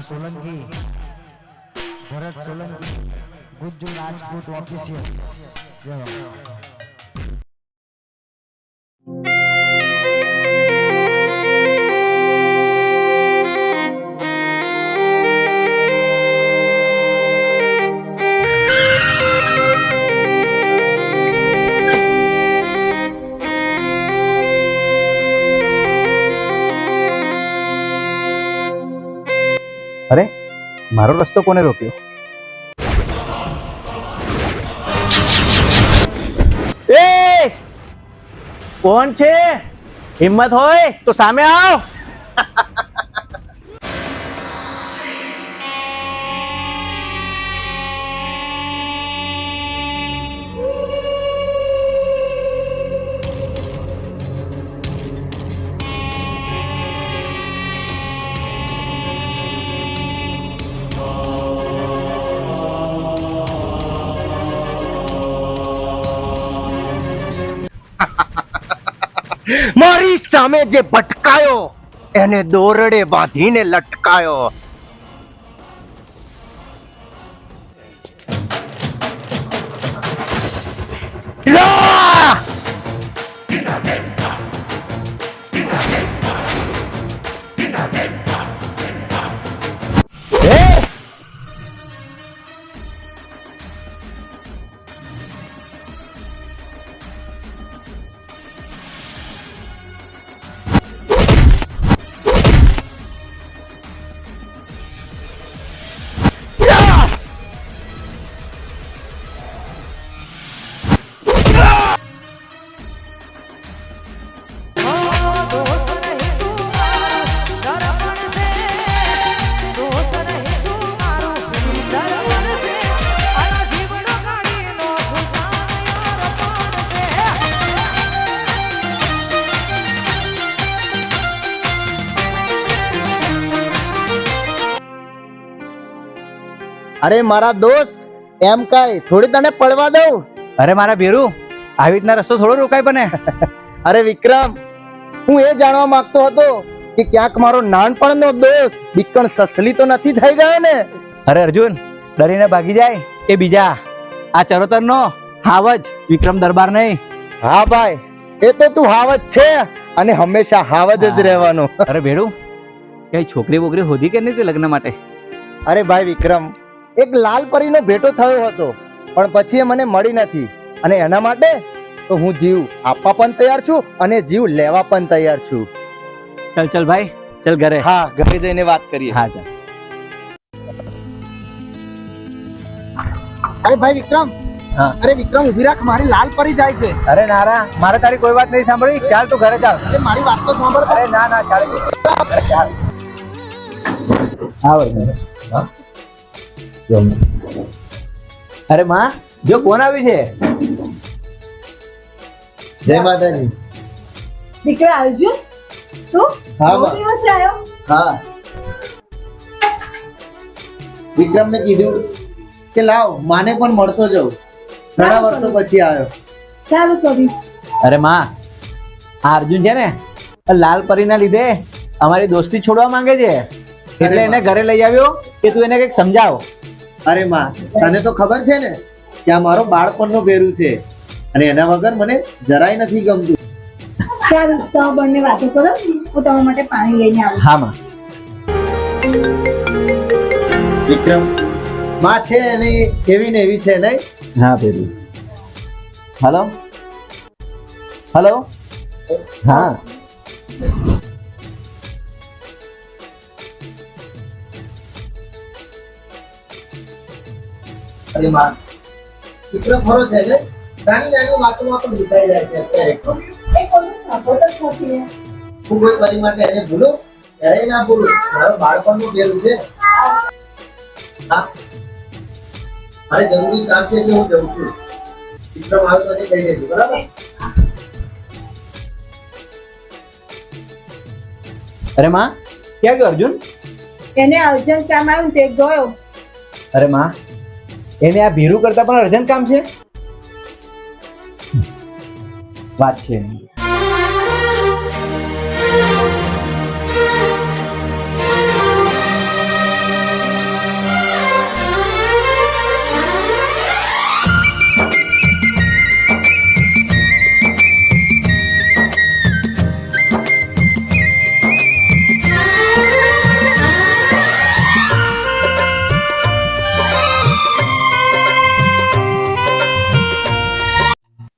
Solanki, Bharat Solanki, Gujju Rajput official. અરે મારો રસ્તો કોને રોક્યો? એ કોણ છે? હિંમત હોય તો સામે આવ. મારી સામે જે ભટકાયો એને દોરડે બાંધીને લટકાયો. લા! અરે મારા દોસ્ત, એમ કઈ થોડી તને પડવા દઉં? અરે મારા ભેરુ, આવી રીતના રસ્તો થોડો રોકાય બને. અરે વિક્રમ, હું એ જાણવા માંગતો હતો કે ક્યાંક મારો નાનપણનો દોસ્ત બિકણ સસલી તો નથી થઈ ગયો ને? અરે અર્જુન, ડરીને ભાગી જાય એ બીજા, આ ચરોતરનો હાવજ વિક્રમ દરબાર નહીં. હા ભાઈ, એ તો તું હાવજ છે અને હંમેશા હાવજ જ રહેવાનું. અરે ભેરુ, કઈ છોકરી બોકરી હોધી કે નહીં લગ્ન માટે? અરે ભાઈ વિક્રમ, એક લાલ પરીનો ભેટો થયો હતો પણ પછી એ મને મળી નથી, અને એના માટે તો હું જીવ આપવા પણ તૈયાર છું અને જીવ લેવા પણ તૈયાર છું. ચલ ચલ ભાઈ, ચલ ઘરે. હા, ઘરે જઈને વાત કરીએ. હા ચાલ. અરે ભાઈ વિક્રમ, હા. અરે વિક્રમ ઉભી રાખ, મારી લાલ પરી જાય છે. અરે નારા, મારે તારી કોઈ વાત નહીં સાંભળી. ચાલ તું ઘરે ચાલ. અરે મારી વાત તો સાંભળ. અરે ના ના, ચાલ ચાલ. હા. અરે માં, જો કોણ આવ્યું છે? જય માતાજી. દીકરા અર્જુન, તું હા, બહુ દિવસે આવ્યો. હા, વિક્રમને કીધું કે લાવ માને પણ મળતો જાઉં. ઘણા વર્ષો પછી આવ્યો. ચાલુ કરી. અરે માં, આ અર્જુન છે ને, લાલ પરીના લીધે અમારી દોસ્તી છોડવા માંગે છે, એટલે એને ઘરે લઈ આવ્યો કે તું એને કંઈક સમજાવ. અરે માં, તને તો ખબર છે ને કે આ મારો બાળપણનો ભેરું છે અને એના વગર મને જરાય નથી ગમતું. ચાલો તમે બંને વાતો કરો, હું તમારા માટે પાણી લઈને આવું. હા માં. વિક્રમ, માં છે એની એવી ને એવી છે નહીં? હા ભેરું. Hello hello. હા અરે માં, વિક્રમ ખરો છે ને? નાની નાની વાતોમાં પણ ભૂસાઈ જાય છે અત્યારે. એ કોઈનો સપોર્ટ જ નથી ને. હું કોઈ પરી માટે એને ભૂલું? ક્યારેય ના ભૂલું. મારો બાળપણનું ભેરું છે. હા, મારે જરૂરી કામ છે એટલે હું જઉં છું. વિક્રમ આવે તો એને કહી દેજો, બરાબર? અરે માં, ક્યાં ગયો અર્જુન? એને અર્જન્ટ કામ આવ્યું ને તે ગયો. અરે માં, એને આ ભીરું કરતા પણ અર્જન્ટ કામ છે. વાત છે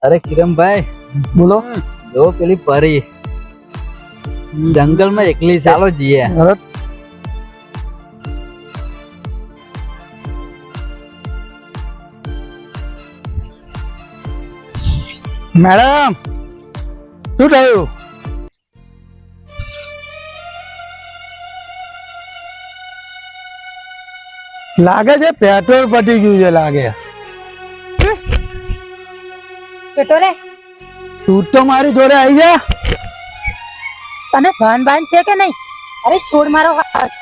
અરે કિરણભાઈ બોલો. જો પેલી પરી જંગલમાં એકલી છે, ચાલો જઈએ. મેડમ શું થયું? લાગે છે પેટ્રોલ પતી ગયું છે લાગે. પેટોરે તું તો મારી જોડે આવી જા. તને ભાન છે કે નહીં? અરે છોડ મારો હાથ.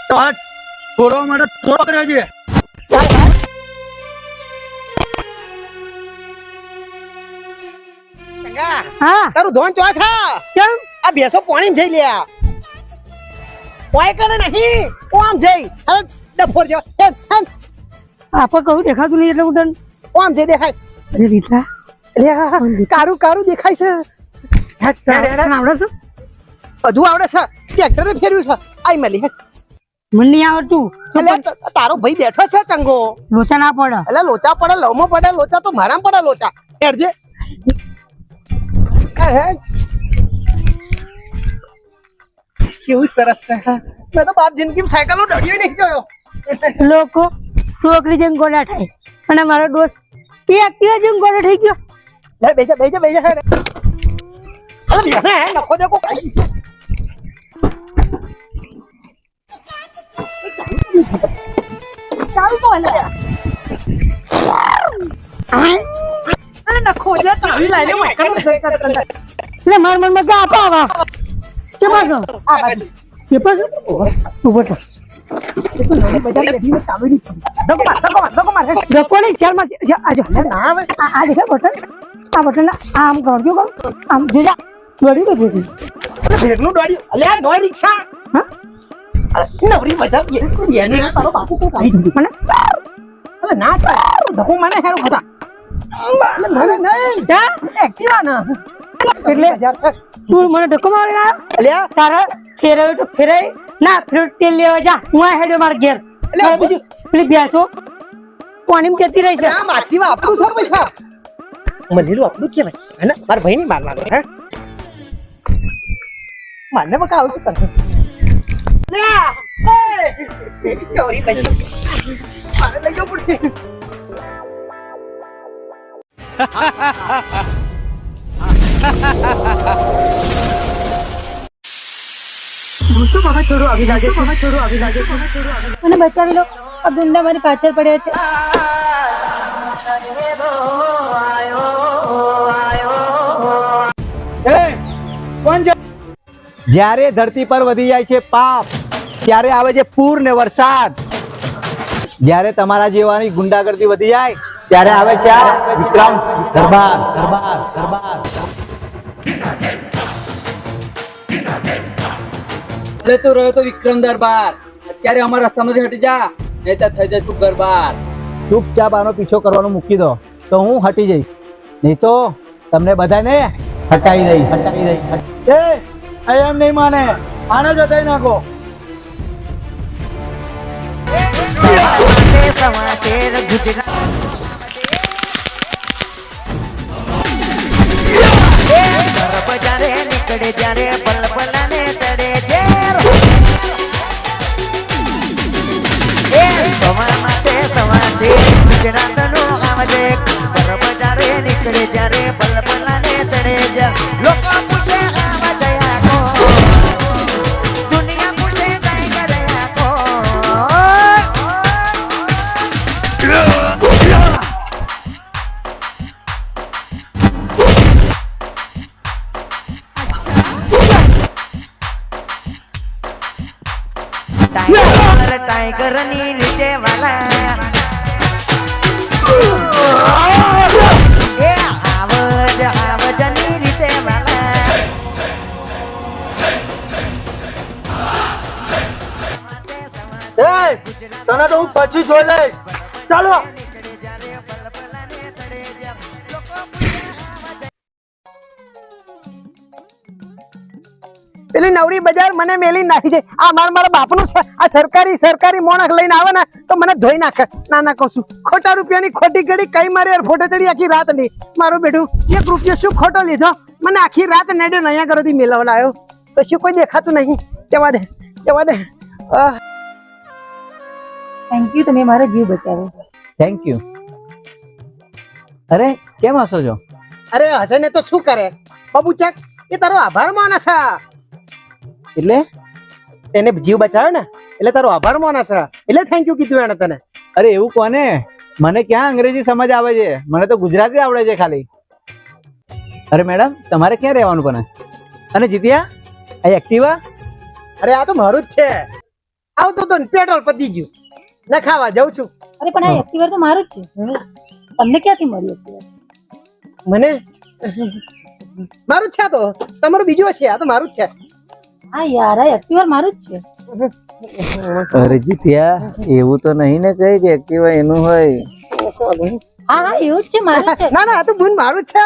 છોડવા માટે થોડો કર્યો છે. ચાલ ભાઈ. હા તારું ધોન ચો છે કેમ? આ બેસો પાણી જઈ લ્યા કોઈ કરે નહીં ઓમ જઈ હવે ડફોર જો આપા કહું દેખાતું નહીં એટલે હું તને ઓમ જઈ દેખાય અરે રીતલા લ્યા કારું કારું દેખાય છે આવડે છે? બધું આવડે છે ટ્રેક્ટરે ફેરવ્યું છે આઈ મળી મને નહીં આવડતું. એટલે તારો ભાઈ બેઠો છે ચંગો લોચા ના પડે. એટલે લોચા પડે લવમાં પડે લોચા તો મારામાં પડે લોચા હેડજે કેવું સરસ છે. મેં તો બાપ જિંદગીમાં સાયકલનો ડળિયો નહીં જોયો. લોકો છોકરી જેમ ગોળા થાય અને મારો દોસ્ત એ એક્ટિવા જેમ ગોળો થઈ ગયો. લે બેજા બેજા બેજા હે અરે હે નખો દેખો કાઈ છે ચાલ તો લે અરે નખો દે ચાવી લાઈને મકર એટલે માર મનમાં કે આપા આવા ચમાસો આ બાજુ કે પાસ ઉભો થા. ડકોની ચાલમાં આજો આ દેખે બટન આ બટન આમ કરજો આમ જોજા દોડી દો ભેગી ભેગનું દોડ્યું અલ્યા નોય રિક્ષા હા અરે નવરી મજા એને તારો બાપુ કોઈ કાઢી દીધું મને અલે ના ધકો મને હેરો ખતા અલે મને નહીં જા એક્ટિવા ના એટલે તું મને ધક્કો મારી ના અલ્યા તારા ફેરવ્યો તો ફેરાય ના ફેર તેલ લેવા જા હું આ હેડ્યો માર ઘેર એટલે બીજું પેલી બેસો પાણીમાં જતી રહી છે. આ માથી આપણું સર પૈસા મનેલું આપણું કેવાય હે મારા ભાઈ ની મારવાનો હે મારને બકા આવું છું તને લે એ ચોરી કરી મારે લઈ જવું પડશે. મને બચાવી લો આ ગુંડા મારી પાછળ પડ્યા છે. જ્યારે ધરતી પર વધી જાય છે પાપ ત્યારે આવે છે પૂર ને વરસાદ. જ્યારે તમારા જેવાની ગુંડાગર્દી વધી જાય ત્યારે આવે છે આ વિક્રમ દરબાર દરબાર દરબાર. તું રહ્યો તો વિક્રમ દરબાર, અત્યારે અમારા રસ્તામાંથી હટી જા, નહીં તો થઈ જાય તું ગરબાર. ચૂપચાપ આનો પીછો કરવાનું મૂકી દો તો હું હટી જઈશ, નહીં તો તમને બધાને હટાવી દઈશ. એમ નહીં માને, આને જ હટાઈ નાખો. નીકળે જ્યારે પલપલાને ચડે છે સવાર માટે સવાર છે ગુજરાતનું ગામ છે બજારે નીકળે જ્યારે પલપલાને ચડે છે લોકો પૂછે આવા જયા કો દુનિયા પૂછે જાય ગયા કો टाइगर नी रीते वाला ये आवज आवज नी रीते वाला તને તો હું પછી જોઈ લઈશ. ચાલો. પેલી નવરી બજાર મને મેલી નાખી છે. આ મારા બાપનું છે. આ સરકારી મોણક લઈને આવે ને તો મને ધોઈ નાખે. ના કહું છું, ખોટા રૂપિયાની ખોટી ઘડી કઈ મારી યાર ફોટો ચડી આખી રાત ની. મારું બેટું 1 રૂપિયો શું ખોટો લીધો, મને આખી રાત નેડે નયા ઘરોથી મેળવવા આવ્યો. કશું કોઈ દેખાતું નહીં. જવા દે. થેન્ક યુ, તમે મારો જીવ બચાવ્યો. Thank you. અરે કેમ હસો છો? અરે હશે ને તો શું કરે બબુચક, એ તારો આભાર માનસ છે. એટલે તેને જીવ બચાવ્યો ને એટલે તારો આભાર માનસ છે, એટલે થેન્ક યુ કીધું એને તને. અરે એવું કોને, મને ક્યાં અંગ્રેજી સમજ આવે છે, મને તો ગુજરાતી આવડે છે ખાલી. અરે મેડમ, તમારે ક્યાં રહેવાનું પણ? અને જીત્યા આ એક્ટિવા? અરે આ તો મારું જ છે. આવતો તો પેટ્રોલ પતી ગયું, ના ખાવા જાઉં છું. અરે પણ આ એક્ટિવા તો મારું જ છે. તમને ક્યાંથી મળ્યું એક્ટિવા? મને મારું જ છે. તો તમારું બીજું છે, આ તો મારું જ છે. હા યાર, આ એક્ટિવા મારું જ છે. અરે જીત્યા, એવું તો નહીં ને કઈ કે એક્ટિવા એનું હોય? હા એવું જ છે, મારું જ છે. ના આ તો બુન મારું જ છે.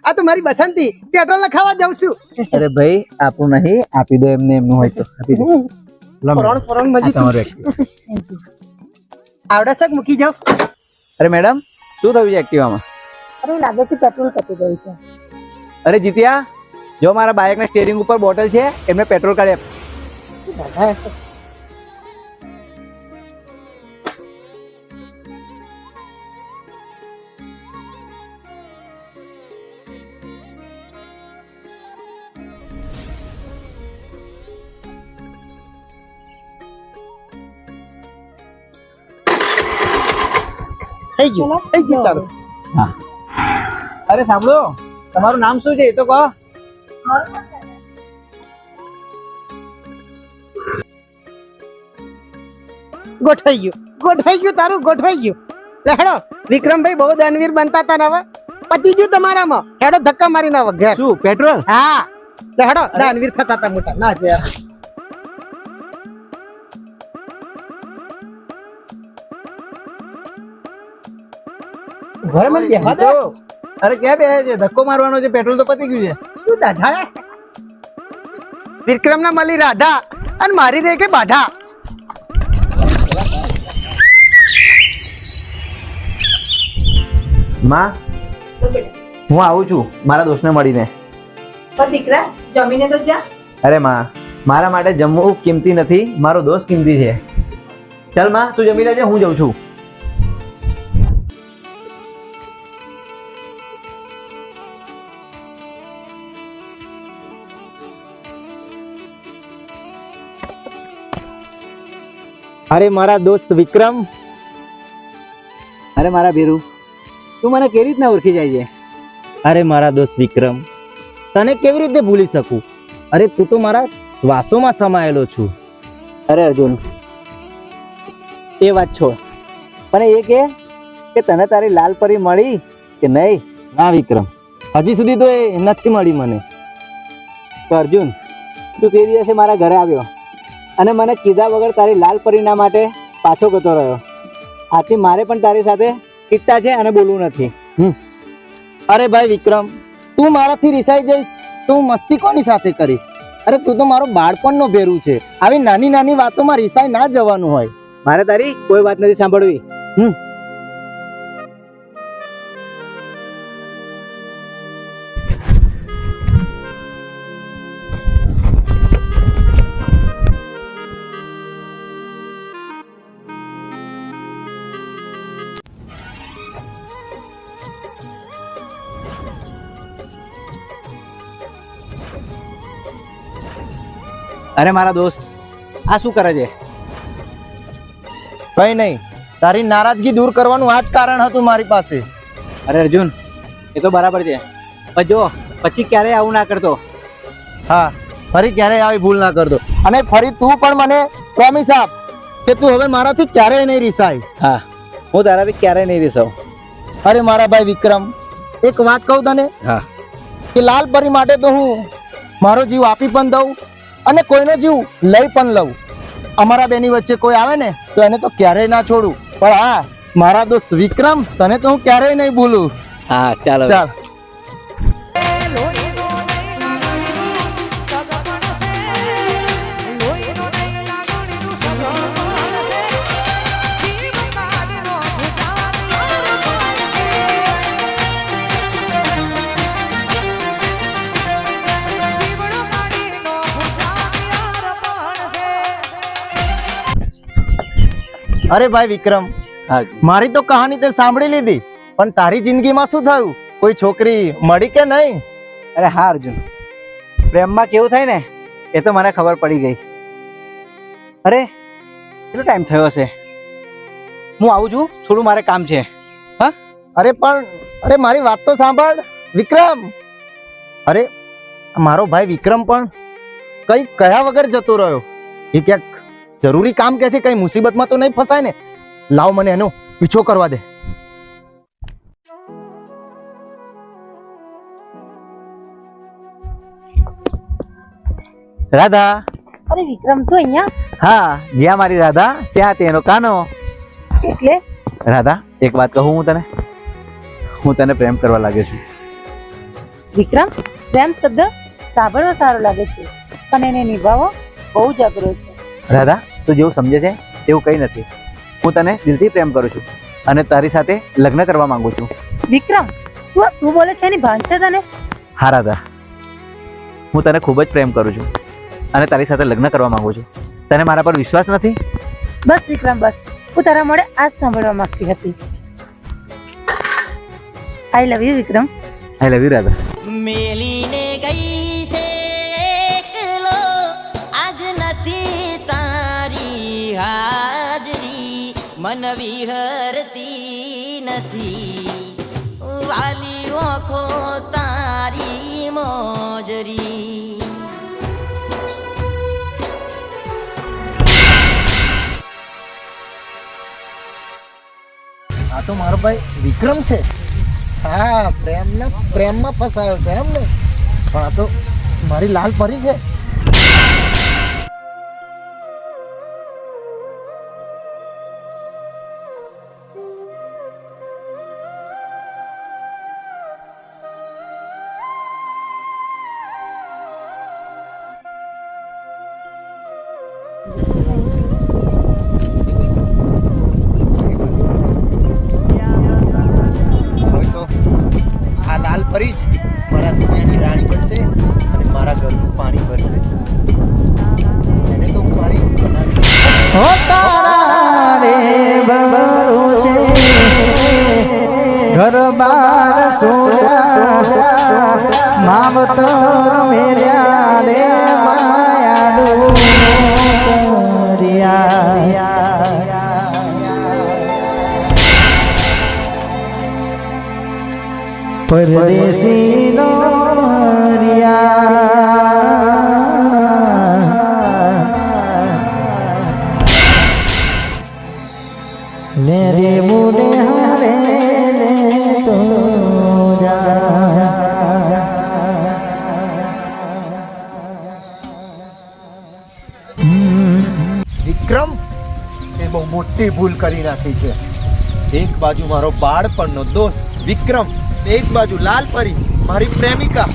આ તો મારી બસંતી, પેટ્રોલ ખાવા જાઉં છું. અરે ભાઈ, આપું નહીં, આપી દો એમને, એમનું હોય તો આપી દો. પરોણ મજી તમારું એક્ટિવા આવડે છે, મૂકી જાઓ. અરે મેડમ, શું થયું છે એક્ટિવામાં? અરે લાગે છે પેટ્રોલ પતી ગયું છે. અરે જીત્યા, જો મારા બાઇકના સ્ટીયરિંગ ઉપર બોટલ છે, એમને પેટ્રોલ કાઢી આપ. થઈ ગયું ચાલો. હા. અરે સાંભળો, તમારું નામ શું છે એ તો કહો. ગોઠવાઈ ગયું તારું ગોઠવાઈ ગયું. હેડો, વિક્રમભાઈ બહુ દાનવીર બનતા હતા ને હવે પતી ગયું તમારામાં. હેડો, ધક્કા મારીને આવો ઘેર. શું પેટ્રોલ? હા હેડો, દાનવીર થતા હતા મોટા ના છે. ઘરે મને બેહવા દો. અરે ક્યાં બે છે? ધક્કો મારવાનો છે, પેટ્રોલ તો પતી ગયું છે. શું દાઢા? વિક્રમ ના મળી રાધા અને મારી રે કે બાધા. માં, હું આવું છું મારા દોસ્તને મળીને. દીકરા જમીને તો જા. અરે માં, મારા માટે જમવું કિંમતી નથી, મારો દોસ્ત કિંમતી છે. ચાલ માં, તું જમી લેજે, હું જઉં છું. અરે મારા દોસ્ત વિક્રમ. અરે મારા બીરુ, તું મને કેવી રીતના ઓળખી જાય છે? અરે મારા દોસ્ત વિક્રમ, તને કેવી રીતે ભૂલી શકું? અરે તું તો મારા શ્વાસોમાં સમાયેલો છું. અરે અર્જુન, એ વાત છોડ, પણ એ કે તને તારી લાલ પરી મળી કે નહીં? ના વિક્રમ, હજી સુધી તો એ નથી મળી મને. તો અર્જુન, તું તે દિવસે મારા ઘરે આવ્યો અને મને કીધા વગર તારી લાલ પરીના માટે પાછો જતો રહ્યો. આથી મારે પણ તારી સાથે કિસ્સા છે અને બોલવું નથી. અરે ભાઈ વિક્રમ, તું મારાથી રિસાઈ જઈશ તો હું મસ્તી કોની સાથે કરીશ? અરે તું તો મારો બાળપણનો ભેરું છે. આવી નાની નાની વાતોમાં રિસાઈ ના જવાનું હોય. મારે તારી કોઈ વાત નથી સાંભળવી. અરે મારા દોસ્ત, આ શું કરે છે? કઈ નહીં, તારી નારાજગી દૂર કરવાનું આ જ કારણ હતું મારી પાસે. અરે અર્જુન, એ તો બરાબર છે, પણ જો પછી ક્યારેય આવું ના કરતો. હા, ફરી ક્યારેય આવી ભૂલ ના કરતો. અને ફરી તું પણ મને પ્રોમિસ આપ કે તું હવે મારાથી ક્યારેય નહીં રિસાય. હા, હું તારાથી ક્યારેય નહીં રીસાઉં. અરે મારા ભાઈ વિક્રમ, એક વાત કહું તને. હા. કે લાલ પરી માટે તો હું મારો જીવ આપી પણ દઉં અને કોઈનો જીવ લઈ પણ લઉં. અમારા બેની વચ્ચે કોઈ આવે ને તો એને તો ક્યારેય ના છોડું. પણ હા, મારા દોસ્ત વિક્રમ, તને તો હું ક્યારેય નહીં ભૂલું. હા, ચાલો. ચાલ. લોહીનો નહીં સગપણ અરે ભાઈ વિક્રમ, મારી તો કહાની તે સાંભળી લીધી, પણ તારી જિંદગીમાં શું થયું? કોઈ છોકરી મળી કે નહીં? અરે હા અર્જુન, પ્રેમમાં કેવું થાય ને એ તો મને ખબર પડી ગઈ. અરે કેટલો ટાઈમ થયો છે, હું આવું છું, થોડું મારે કામ છે. હા અરે મારી વાત તો સાંભળ વિક્રમ. અરે મારો ભાઈ વિક્રમ પણ કઈ કયા વગર જતો રહ્યો. એ ક્યાંક જરૂરી કામ કે છે, કઈ મુસીબતમાં તો નહીં ફસાય ને? લાવ મને એનો પીછો કરવા દે. રાધા. અરે વિક્રમ તું અહીંયા? હા, જ્યાં મારી રાધા ત્યાં તેનો કાનો. એટલે રાધા, એક વાત કહું હું તને પ્રેમ કરવા લાગ્યો છું. વિક્રમ, પ્રેમ શબ્દ સાંભળવો સારો લાગે છે, પણ એને નિભાવવો બહુ જ અઘરો છે. રાધા, તું જેવું સમજે છે એવું કંઈ નથી. હું તને દિલથી પ્રેમ કરું છું અને તારી સાથે લગ્ન કરવા માંગુ છું. વિક્રમ, તું આ શું બોલે છે એની ભાન છે તને? હા રાધા, હું તને ખૂબ જ પ્રેમ કરું છું અને તારી સાથે લગ્ન કરવા માંગુ છું. તને મારા પર વિશ્વાસ નથી? બસ વિક્રમ બસ, હું તારા મોડે આજ સાંભળવા માંગતી હતી. I love you Vikram. I love you Radha. મેલીને ગઈ છે એકલો, આજ નથી તારી હાજરી, મન વિહરતી નથી, વાલી ઓખો તારી મોજરી. આ તો મારો ભાઈ વિક્રમ છે. હા, પ્રેમમાં ફસાયો છે એમ ને? પણ આ તો મારી લાલ પરી છે. આ લાલ પરી જ મારા દુનિયાની રાણી બનશે અને મારા ઘરનું પાણી ભરશે. એને તો હું મારી હો તારા રે ભરોસે ઘર બાર સોયા, માવતર મેલ્યા રે માયાડું કર્યા. પરદેશી નો ને રે મુડે હારે લે તો વિક્રમ એ બહુ મોટી ભૂલ કરી નાખી છે. એક બાજુ મારો બાળપણનો દોસ્ત વિક્રમ, એક બાજુ લાલ પરી મારી પ્રેમિકા.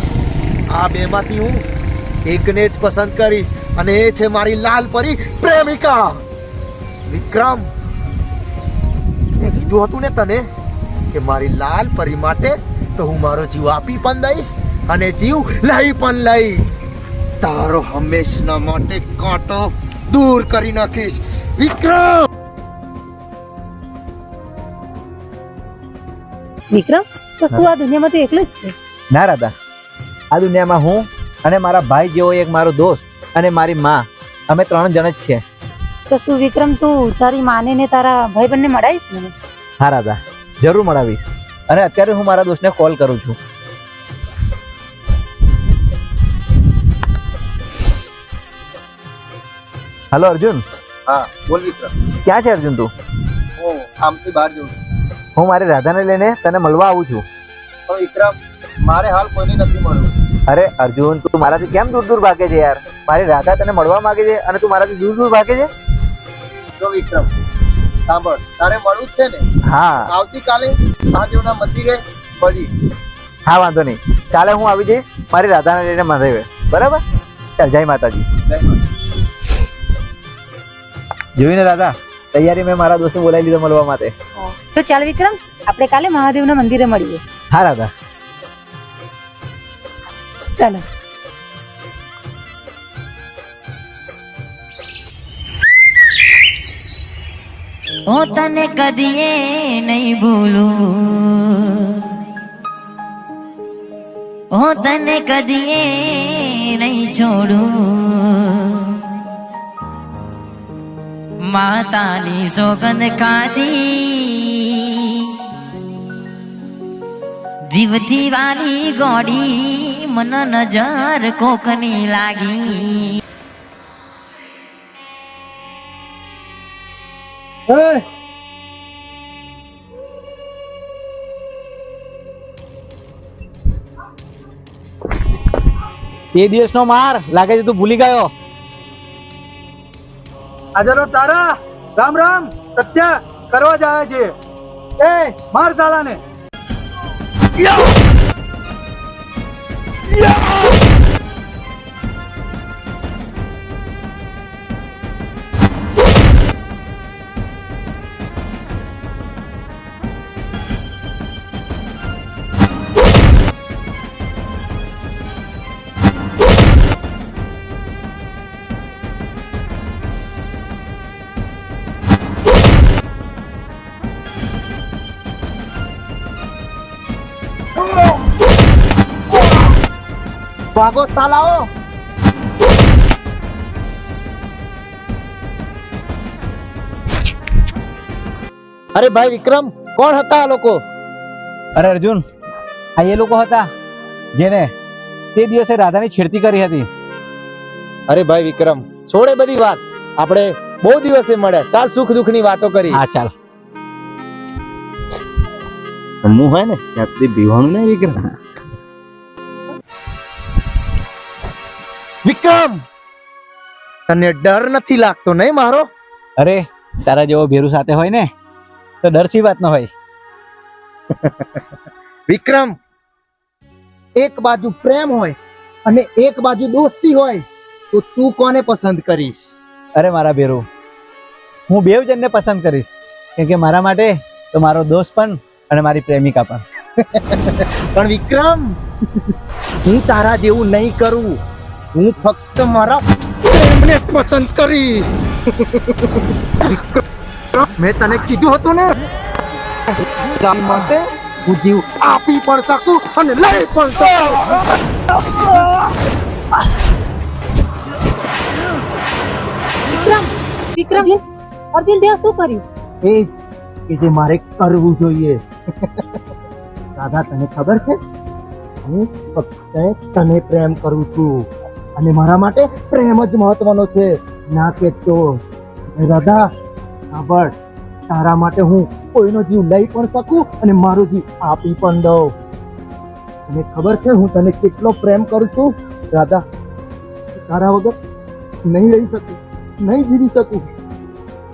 આ બેમાંથી હું એકને જ પસંદ કરીશ અને એ છે મારી લાલ પરી પ્રેમિકા. વિક્રમ, મેં કીધું હતું ને તને કે મારી લાલ પરી માટે તો હું મારો જીવ આપી પણ દઈશ અને જીવ લઈ પણ લઈ. તારો હંમેશના માટે કાંટો દૂર કરી નાખીશ વિક્રમ. વિક્રમ, તો શું આ દુનિયામાં તું એકલો જ છે? ના રાધા, આ દુનિયામાં હું અને મારા ભાઈ જેવો એક મારો દોસ્ત અને મારી માં, અમે 3 જણ જ છીએ. તો શું વિક્રમ, તું તારી માને ને તારા ભાઈ બંને મળાવીશ મને? હા રાધા, જરૂર મળાવીશ. અને અત્યારે હું મારા દોસ્તને કોલ કરું છું. હેલો અર્જુન. હા બોલ વિક્રમ. ક્યાં છે અર્જુન તું? હું આમથી બહાર જઉં છું. હું મારી રાધાને લઈને તને મળવા આવું છું. પણ વિક્રમ, મારે હાલ કોઈને નથી મળવું. અરે અર્જુન, તું મારાથી કેમ દૂર દૂર ભાગે છે યાર? મારી રાધા તને મળવા માંગે છે અને તું મારાથી દૂર દૂર ભાગે છે. જો વિક્રમ સાંભળ, તારે મળવું જ છે ને? હા. આવતીકાલે મહાદેવના મંદિરે મળી. હા વાંધો નહીં, કાલે હું આવી જઈશ મારી રાધાને લઈને મહાદેવે. બરાબર? ચાલ, જય માતાજી. જોયું ને દાદા, તૈયારી મેં મારા દોસ્તને બોલાવી લીધો મળવા માટે. તો ચાલ વિક્રમ, આપણે કાલે મહાદેવના મંદિરે મળીએ. હા રાધા. ચાલો. હું તને કદીએ નહીં ભૂલું, હું તને કદીએ નહીં છોડું. માતાની સોગંદ ખાધી, જીવથી વાલી ગોડી, મન નજર કોકની લાગી. એ દિવસનો માર લાગે છે તું ભૂલી ગયો. હાજરો તારા રામ રામ સત્ય કરવા જાય છે. એ માર સાલાને. ભાગો સાલાઓ. અરે ભાઈ વિક્રમ, કોણ હતા આ લોકો? અરે અર્જુન, આ એ લોકો હતા જેને તે દિવસે રાધાની છેડતી કરી હતી. અરે ભાઈ વિક્રમ, છોડે બધી વાત, આપણે બહુ દિવસે મળ્યા, ચાલ સુખ દુઃખ ની વાતો કરી. હા ચાલ. હું હોય ને ત્યાં સુધી બીવાનું નહીં વિક્રમ. વિક્રમ, તને ડર નથી લાગતો નહીં મારો? અરે તારા જેવો ભેરુ સાથે હોય ને તો ડર સી વાત ન હોય. વિક્રમ, એક બાજુ પ્રેમ હોય અને એક બાજુ દોસ્તી હોય તો તું કોને પસંદ કરીશ? અરે મારા ભેરુ, હું બેવ જણને પસંદ કરીશ, કેમ કે મારા માટે તો મારો દોસ્ત પણ અને મારી પ્રેમિકા પણ. પણ વિક્રમ, હું તારા જેવું નહીં કરું. હું ફક્ત મારા પ્રેમને જ પસંદ કરીશ. મેં તને કીધું હતું ને, ગામ માટે હું જીવ આપી પણ શકું અને લઈ પણ શકું. વિક્રમ, અર્જુન દેવ શું કર્યું? એ જ કે જે મારે કરવું જોઈએ. દાદા, તને ખબર છે, હું ફક્ત તને પ્રેમ કરું છું અને મારા માટે પ્રેમ જ મહત્વનો છે, ના કે તો. રાધા સાંભળ, તારા માટે હું કોઈનો જીવ લઈ પણ શકું અને મારો જીવ આપી પણ દઉં. તને ખબર છે હું તને કેટલો પ્રેમ કરું છું રાધા. તારા વગર નહીં રહી શકું, નહીં જીવી શકું.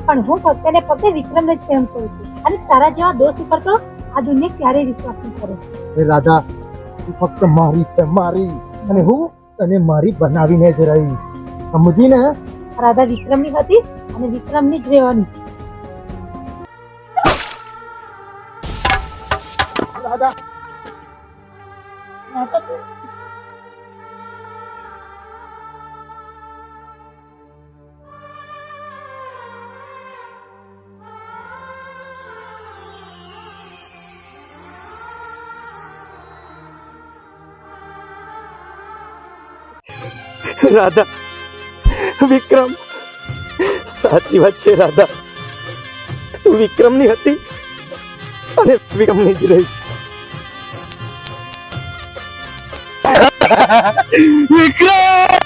પણ હું ફક્ત ને ફક્ત વિક્રમને જ પ્રેમ કરું છું અને તારા જેવા દોસ્ત ઉપર તો આ દુનિયા ક્યારેય વિશ્વાસ નહીં કરે. એ રાધા, તું ફક્ત મારી છે, મારી, અને હું તને મારી બનાવીને જ રહી. સમજી ને? રાધા વિક્રમની હતી અને વિક્રમની જ રહેવાની. રાધા, રાધા, વિક્રમ, સાચી વાત છે રાધા, તું વિક્રમની હતી અને વિક્રમની જ રહીશ. વિક્રમ!